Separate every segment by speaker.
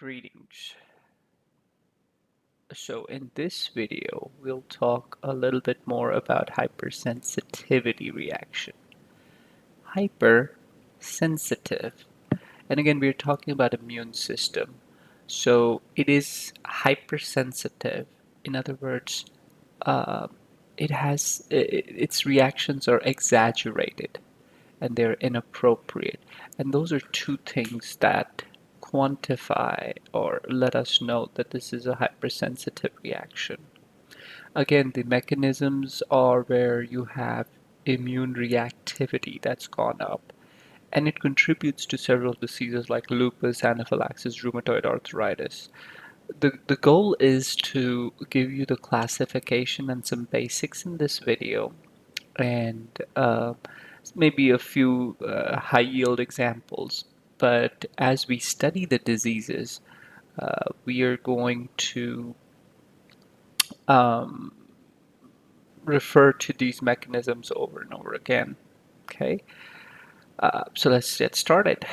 Speaker 1: Greetings. So in this video, we'll talk a little bit more about hypersensitivity reaction. Hypersensitive. And again, we're talking about immune system. So it is hypersensitive. In other words, uh, its reactions are exaggerated and they're inappropriate. And those are two things that quantify or let us know that this is a hypersensitive reaction. Again, the mechanisms are where you have immune reactivity that's gone up, and it contributes to several diseases like lupus, anaphylaxis, rheumatoid arthritis. The goal is to give you the classification and some basics in this video, and maybe a few high yield examples. But as we study the diseases, we are going to um, refer to these mechanisms over and over again. Okay, so let's get started.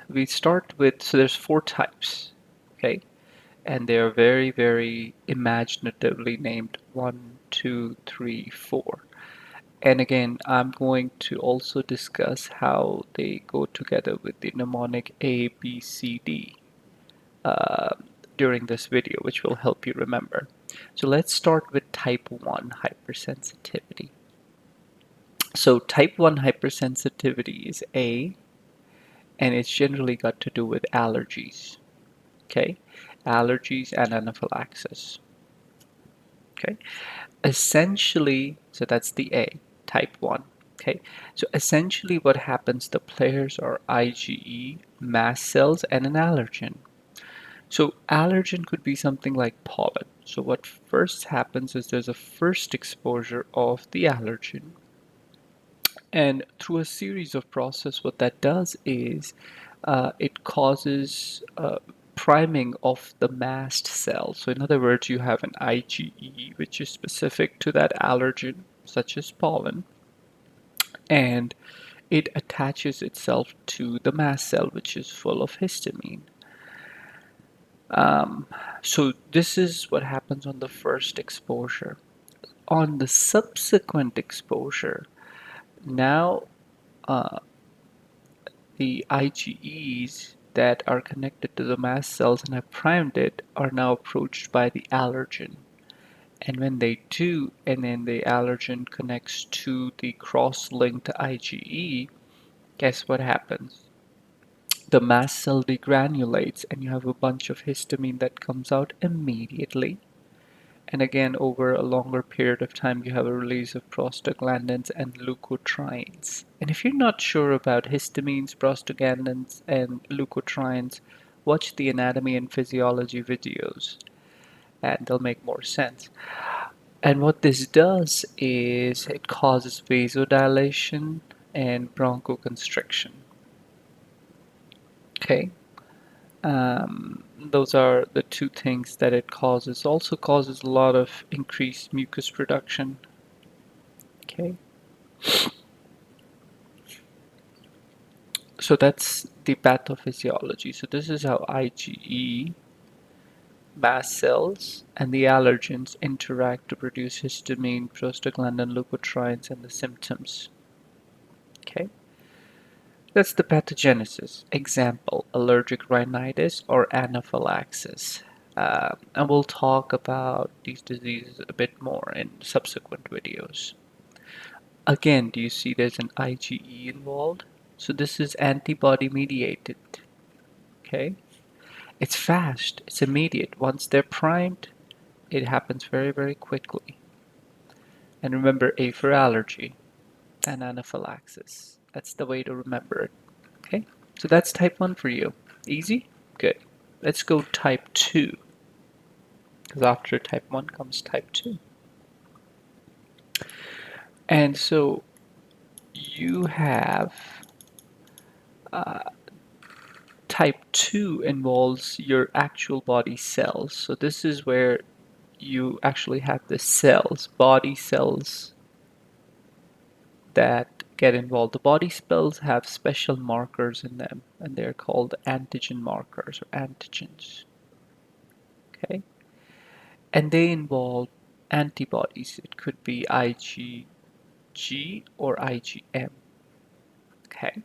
Speaker 1: We start with, so there's four types, okay, and they are very, very imaginatively named: one, two, three, four. And again, I'm going to also discuss how they go together with the mnemonic A, B, C, D uh, during this video, which will help you remember. So let's start with type 1 hypersensitivity. So type 1 hypersensitivity is A, and it's generally got to do with allergies, okay? Allergies and anaphylaxis, okay? Essentially, so that's the A, type 1. Okay, so essentially what happens, the players are IgE, mast cells, and an allergen. So allergen could be something like pollen. So what first happens is there's a first exposure of the allergen, and through a series of process, what that does is it causes priming of the mast cell. So in other words, you have an IgE, which is specific to that allergen, such as pollen, and it attaches itself to the mast cell, which is full of histamine. Um, so this is what happens on the first exposure. On the subsequent exposure, now uh, the IgEs that are connected to the mast cells and have primed it are now approached by the allergen. And when they do, and then the allergen connects to the cross-linked IgE, guess what happens? The mast cell degranulates and you have a bunch of histamine that comes out immediately. And again, over a longer period of time, you have a release of prostaglandins and leukotrienes. And if you're not sure about histamines, prostaglandins, and leukotrienes, watch the anatomy and physiology videos, and they'll make more sense. And what this does is it causes vasodilation and bronchoconstriction. Okay, those are the two things that it causes. Also causes a lot of increased mucus production. Okay, so that's the pathophysiology. So this is how IgE, mast cells, and the allergens interact to produce histamine, prostaglandin, leukotrienes, and the symptoms. Okay, that's the pathogenesis. Example: allergic rhinitis or anaphylaxis. And we'll talk about these diseases a bit more in subsequent videos. Again, do you see there's an IgE involved? So this is antibody mediated. Okay, it's fast, it's immediate. Once they're primed, it happens very, very quickly. And remember, A for allergy and anaphylaxis. That's the way to remember it. Okay, so that's type 1 for you. Easy? Good. Let's go type 2, because after type 1 comes type 2. And so you have type 2 involves your actual body cells. So this is where you actually have the cells, body cells that get involved. The body cells have special markers in them, and they're called antigen markers or antigens. Okay, and they involve antibodies. It could be IgG or IgM. Okay,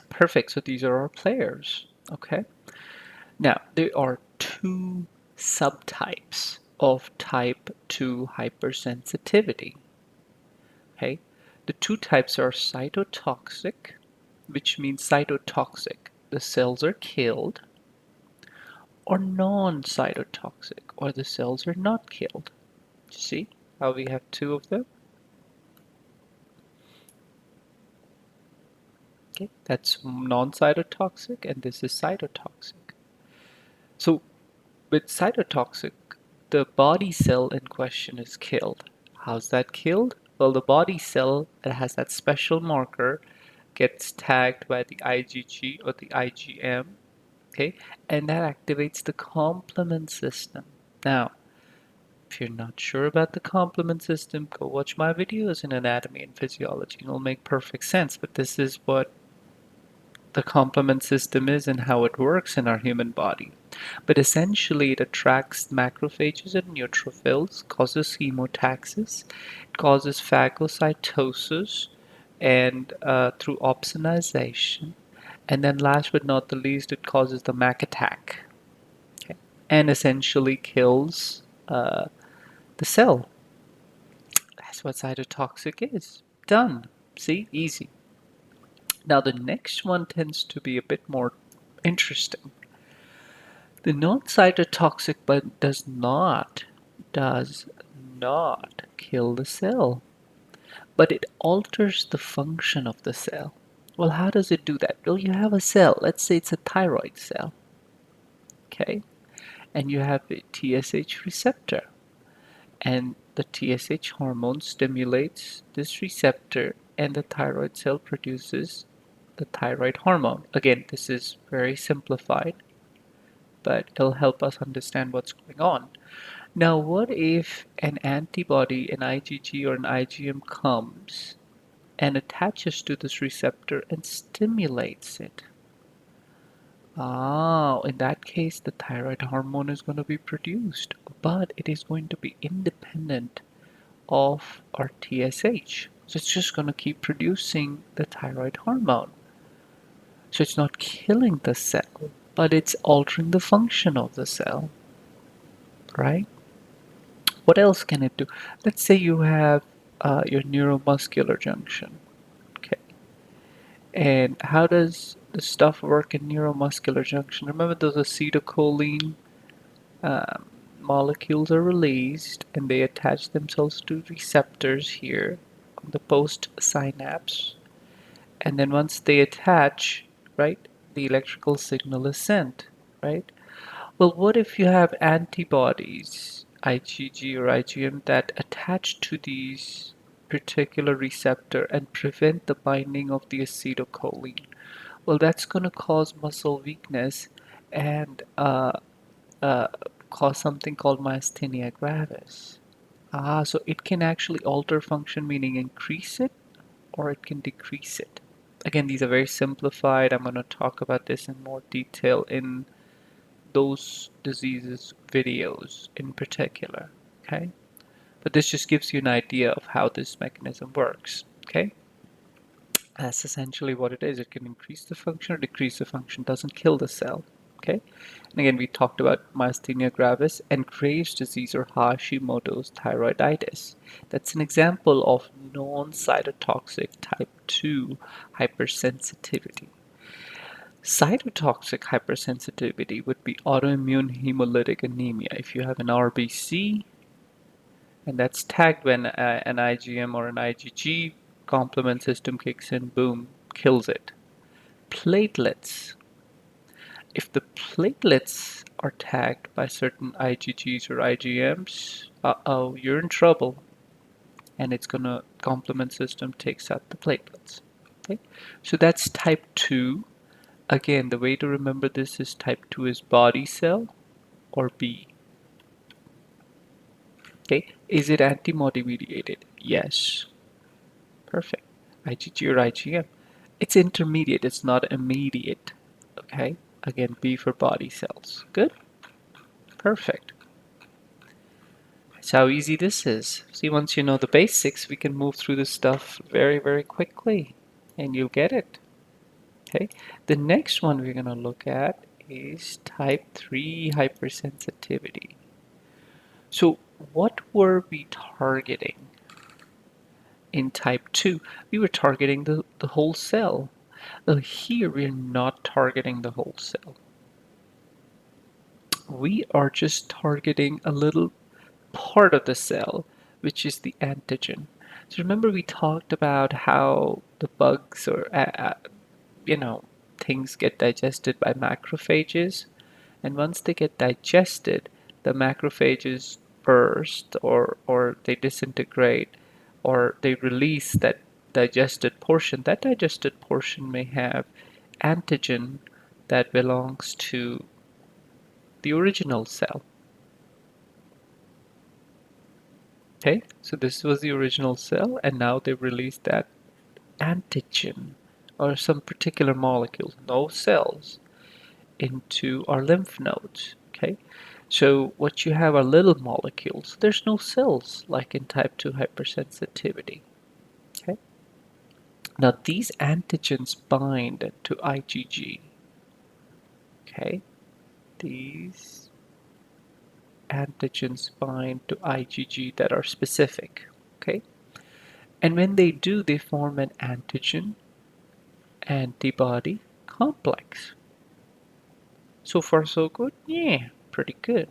Speaker 1: perfect. So these are our players. Okay, now there are two subtypes of type 2 hypersensitivity. Okay, the two types are cytotoxic, which means cytotoxic, the cells are killed, or non-cytotoxic, or the cells are not killed. See how we have two of them? Okay, that's non-cytotoxic, and this is cytotoxic. So with cytotoxic, the body cell in question is killed. How's that killed? Well, the body cell that has that special marker gets tagged by the IgG or the IgM, okay, and that activates the complement system. Now, if you're not sure about the complement system, go watch my videos in anatomy and physiology. It'll make perfect sense, but this is what the complement system is and how it works in our human body. But essentially, it attracts macrophages and neutrophils, causes chemotaxis, it causes phagocytosis, and through opsonization. And then, last but not the least, it causes the Mac attack, okay, and essentially kills the cell. That's what cytotoxic is. Done. See? Easy. Now, the next one tends to be a bit more interesting. The non-cytotoxic but does not kill the cell, but it alters the function of the cell. Well, how does it do that? Well, you have a cell. Let's say it's a thyroid cell, okay? And you have a TSH receptor, and the TSH hormone stimulates this receptor, and the thyroid cell produces the thyroid hormone. Again, this is very simplified, but it'll help us understand what's going on. Now, what if an antibody, an IgG or an IgM comes and attaches to this receptor and stimulates it? Ah, in that case, the thyroid hormone is going to be produced, but it is going to be independent of our TSH. So it's just going to keep producing the thyroid hormone. So it's not killing the cell, but it's altering the function of the cell, right? What else can it do? Let's say you have your neuromuscular junction. Okay. And how does the stuff work in neuromuscular junction? Remember those acetylcholine um, molecules are released and they attach themselves to receptors here on the post synapse. And then once they attach, right, the electrical signal is sent, right? Well, what if you have antibodies, IgG or IgM, that attach to these particular receptor and prevent the binding of the acetylcholine? Well, that's going to cause muscle weakness and uh, cause something called myasthenia gravis. Ah, so it can actually alter function, meaning increase it or it can decrease it. Again, these are very simplified. I'm going to talk about this in more detail in those diseases videos in particular, okay? But this just gives you an idea of how this mechanism works, okay? That's essentially what it is. It can increase the function or decrease the function, doesn't kill the cell, okay? And again, we talked about myasthenia gravis and Graves' disease or Hashimoto's thyroiditis. That's an example of non-cytotoxic type 2 hypersensitivity. Cytotoxic hypersensitivity would be autoimmune hemolytic anemia. If you have an RBC and that's tagged when an IgM or an IgG, complement system kicks in, boom, kills it. Platelets. If the platelets are tagged by certain IgGs or IgMs, uh-oh, you're in trouble. And it's gonna, complement system takes out the platelets. Okay, so that's type 2. Again, the way to remember this is type 2 is body cell or B. Okay, is it antibody mediated? Yes. Perfect. IgG or IgM. It's intermediate, it's not immediate. Okay, again, B for body cells. Good? Perfect. That's how easy this is. See, once you know the basics, we can move through this stuff very, very quickly, and you'll get it. Okay. The next one we're going to look at is type 3 hypersensitivity. So what were we targeting in type 2? We were targeting the whole cell. Here we're not targeting the whole cell. We are just targeting a little part of the cell, which is the antigen. So remember we talked about how the bugs or you know things get digested by macrophages, and once they get digested, the macrophages burst or they disintegrate or they release that digested portion. That digested portion may have antigen that belongs to the original cell. Okay, so this was the original cell, and now they released that antigen or some particular molecule, no cells, into our lymph nodes. Okay, so what you have are little molecules. There's no cells like in type 2 hypersensitivity. Okay, now these antigens bind to IgG. Okay, these antigens bind to IgG that are specific. Okay, and when they do, they form an antigen antibody complex. So far so good? Yeah, pretty good.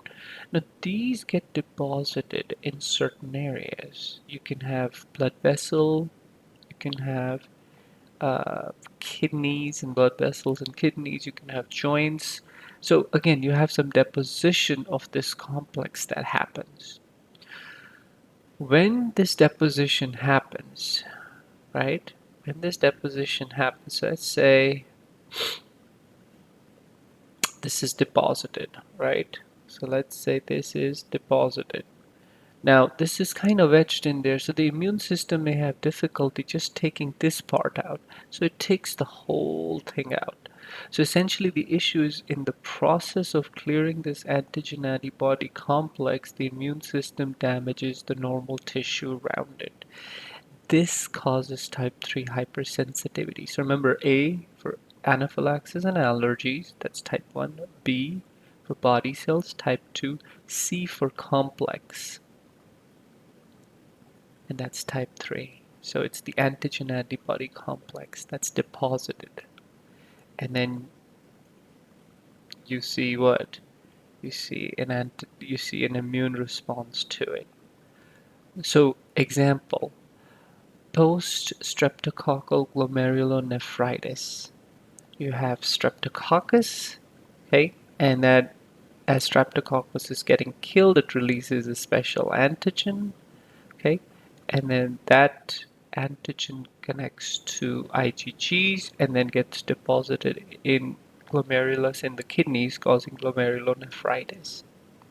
Speaker 1: Now these get deposited in certain areas. You can have blood vessel, you can have kidneys and blood vessels and kidneys, you can have joints. So again, you have some deposition of this complex that happens. When this deposition happens, right? When this deposition happens, let's say this is deposited, right? So let's say this is deposited. Now this is kind of etched in there, so the immune system may have difficulty just taking this part out. So it takes the whole thing out. So essentially the issue is in the process of clearing this antigen antibody complex, the immune system damages the normal tissue around it. This causes type 3 hypersensitivity. So remember A for anaphylaxis and allergies, that's type 1. B for body cells, type 2. C for complex, and that's type 3. So it's the antigen antibody complex that's deposited. And then you see what? You see an immune response to it. So example, post-streptococcal glomerulonephritis. You have streptococcus, okay, and that as streptococcus is getting killed, it releases a special antigen, okay, and then that antigen connects to IgGs and then gets deposited in glomerulus in the kidneys, causing glomerulonephritis.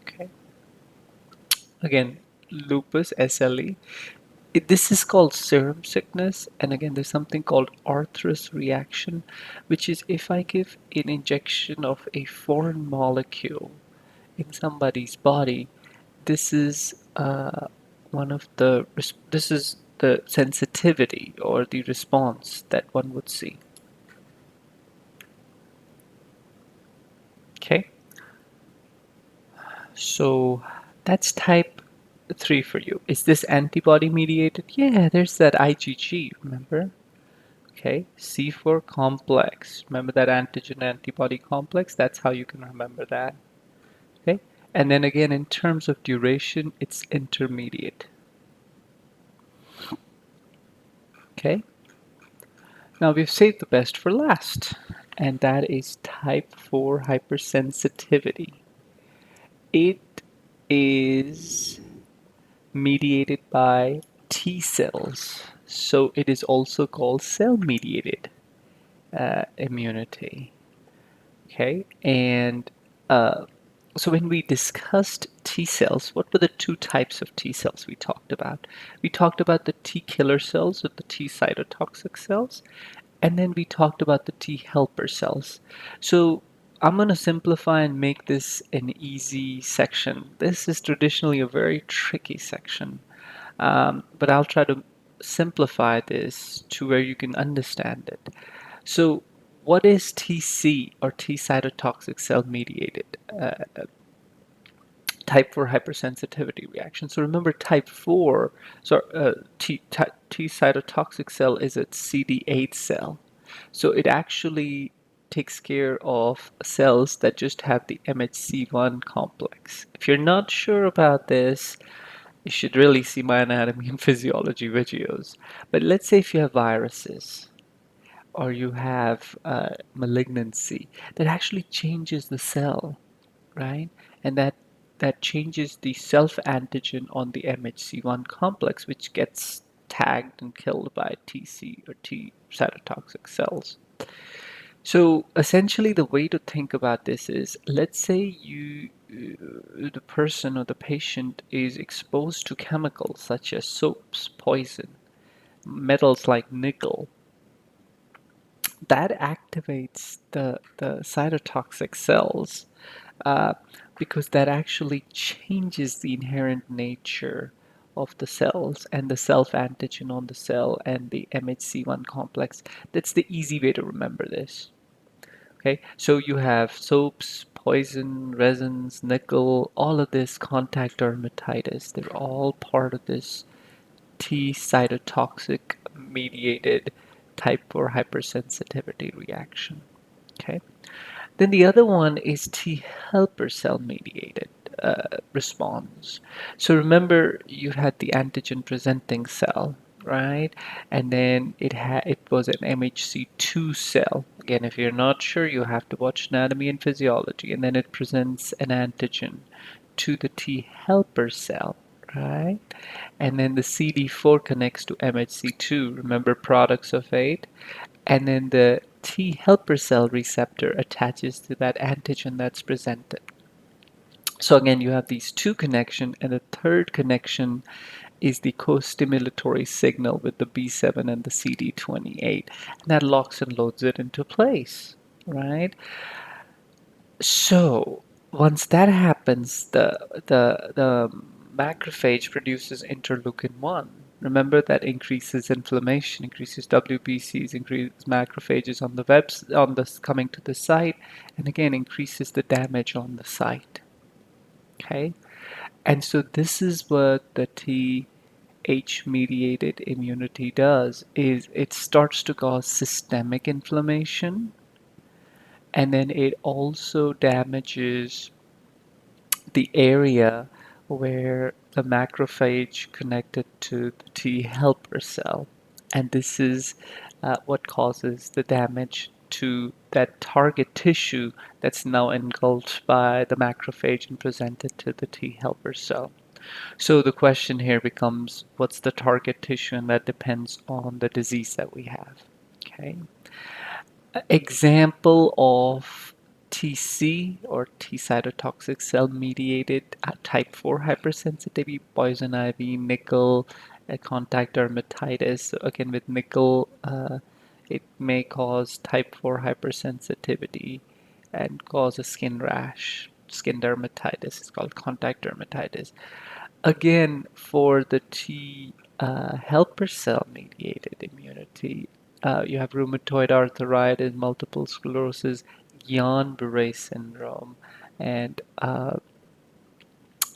Speaker 1: Okay, again, lupus, SLE. This is called serum sickness, and again, there's something called Arthur's reaction, which is if I give an injection of a foreign molecule in somebody's body, this is this is the sensitivity or the response that one would see. Okay, so that's type 3 for you. Is this antibody mediated? Yeah, there's that IgG, remember? Okay, C4 complex. Remember that antigen antibody complex? That's how you can remember that. Okay, and then again, in terms of duration, it's intermediate. Okay, now we've saved the best for last, and that is type 4 hypersensitivity. It is mediated by T cells, so it is also called cell-mediated immunity. Okay, and so when we discussed T cells, what were the two types of T cells we talked about? We talked about the T killer cells or the T cytotoxic cells, and then we talked about the T helper cells. So I'm going to simplify and make this an easy section. This is traditionally a very tricky section, but I'll try to simplify this to where you can understand it. So, what is TC or T cytotoxic cell mediated type 4 hypersensitivity reaction? So remember type 4, so T cytotoxic cell is a CD8 cell. So it actually takes care of cells that just have the MHC1 complex. If you're not sure about this, you should really see my anatomy and physiology videos. But let's say if you have viruses or you have malignancy, that actually changes the cell, right? And that changes the self antigen on the MHC1 complex, which gets tagged and killed by TC or T cytotoxic cells. So essentially, the way to think about this is, let's say the person or the patient is exposed to chemicals such as soaps, poison, metals like nickel. That activates the cytotoxic cells uh, because that actually changes the inherent nature of the cells and the self antigen on the cell and the MHC1 complex. That's the easy way to remember this. Okay, so you have soaps, poison, resins, nickel, all of this contact dermatitis. They're all part of this T cytotoxic mediated type 4 hypersensitivity reaction. Okay, then the other one is T helper cell mediated response. So remember, you had the antigen presenting cell, right? And then it was an MHC2 cell. Again, if you're not sure, you have to watch anatomy and physiology. And then it presents an antigen to the T helper cell, right? And then the CD4 connects to MHC2. Remember, products of 8. And then the T helper cell receptor attaches to that antigen that's presented. So again, you have these two connections, and the third connection is the co-stimulatory signal with the B7 and the CD28. And that locks and loads it into place, right? So once that happens, the macrophage produces interleukin-1. Remember that increases inflammation, increases WBCs, increases macrophages on the webs on the coming to the site, and again increases the damage on the site. Okay, and so this is what the TH mediated immunity does: is it starts to cause systemic inflammation, and then it also damages the area where the macrophage connected to the T helper cell. And this is what causes the damage to that target tissue that's now engulfed by the macrophage and presented to the T helper cell. So the question here becomes, what's the target tissue? And that depends on the disease that we have. Okay. Example of TC or T cytotoxic cell mediated type 4 hypersensitivity, poison ivy, nickel, contact dermatitis. So again, with nickel, it may cause type 4 hypersensitivity and cause a skin rash, skin dermatitis. It's called contact dermatitis. Again, for the T helper cell mediated immunity, you have rheumatoid arthritis, multiple sclerosis, Guillain-Barré syndrome, and the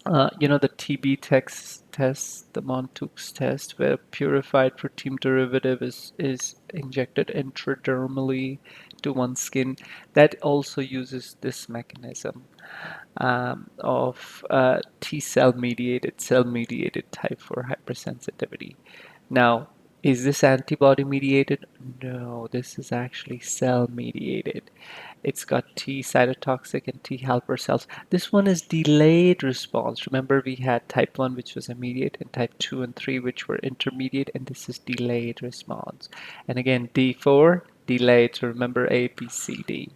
Speaker 1: TB test, the Montoux test, where purified protein derivative is injected intradermally to one's skin. That also uses this mechanism of T cell mediated type 4 hypersensitivity. Now, is this antibody mediated? No, this is actually cell mediated. It's got T cytotoxic and T helper cells. This one is delayed response. Remember, we had type 1, which was immediate, and type 2 and 3, which were intermediate, and this is delayed response. And again, D4, delayed. So remember A, B, C, D.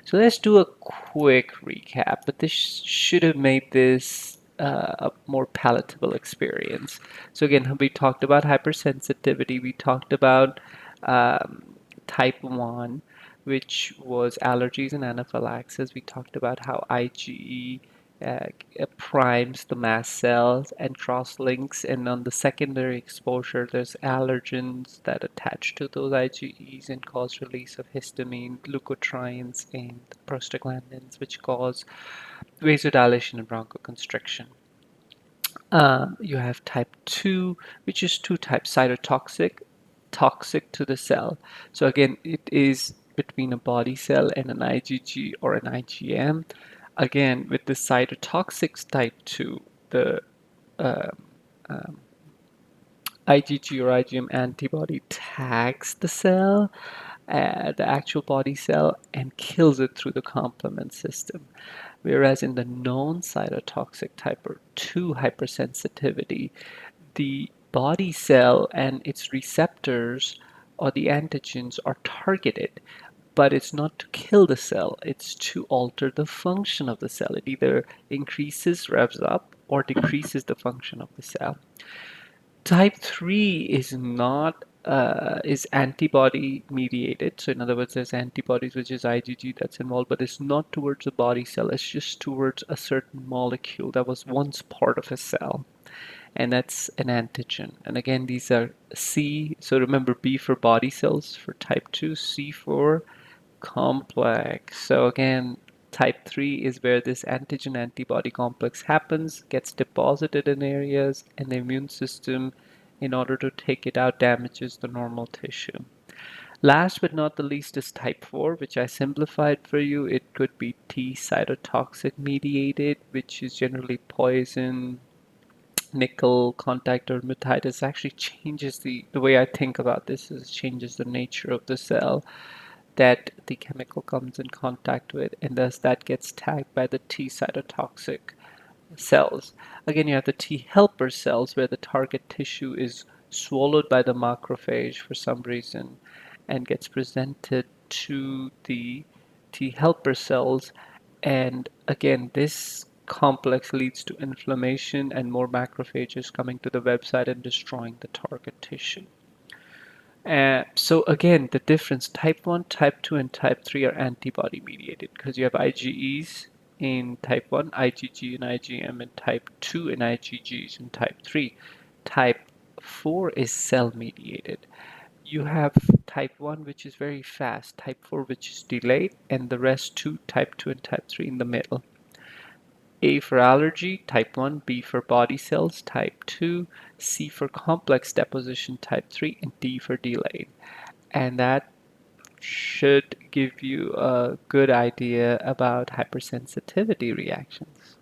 Speaker 1: So let's do a quick recap, but this should have made this a more palatable experience. So again, we talked about hypersensitivity, we talked about um, type 1, which was allergies and anaphylaxis. We talked about how IgE primes the mast cells and cross-links, and on the secondary exposure, there's allergens that attach to those IgEs and cause release of histamine, leukotrienes, and prostaglandins, which cause vasodilation and bronchoconstriction. You have type 2, which is two types, cytotoxic, toxic to the cell. So again, it is between a body cell and an IgG or an IgM. Again, with the cytotoxic type 2, the um, um, IgG or IgM antibody tags the cell, the actual body cell, and kills it through the complement system. Whereas in the non-cytotoxic type 2 hypersensitivity, the body cell and its receptors or the antigens are targeted, but it's not to kill the cell, it's to alter the function of the cell. It either increases, revs up, or decreases the function of the cell. Type 3 is not is antibody mediated. So in other words, there's antibodies, which is IgG, that's involved, but it's not towards the body cell. It's just towards a certain molecule that was once part of a cell, and that's an antigen. And again, these are C. So remember, B for body cells for type 2, C for complex. So again, type 3 is where this antigen antibody complex happens, gets deposited in areas, and the immune system, in order to take it out, damages the normal tissue. Last but not the least is type 4, which I simplified for you. It could be T cytotoxic mediated, which is generally poison, nickel, contact dermatitis. Actually changes the way I think about this is it changes the nature of the cell that the chemical comes in contact with, and thus that gets tagged by the T cytotoxic cells. Again, you have the T helper cells where the target tissue is swallowed by the macrophage for some reason and gets presented to the T helper cells. And again, this complex leads to inflammation and more macrophages coming to the website and destroying the target tissue. So again, the difference, type 1, type 2, and type 3 are antibody mediated because you have IgEs in type 1, IgG and IgM in type 2, and IgGs in type 3. Type 4 is cell mediated. You have type 1, which is very fast, type 4, which is delayed, and the rest two, type 2 and type 3 in the middle. A for allergy, type 1, B for body cells, type 2, C for complex deposition, type 3, and D for delayed. And that should give you a good idea about hypersensitivity reactions.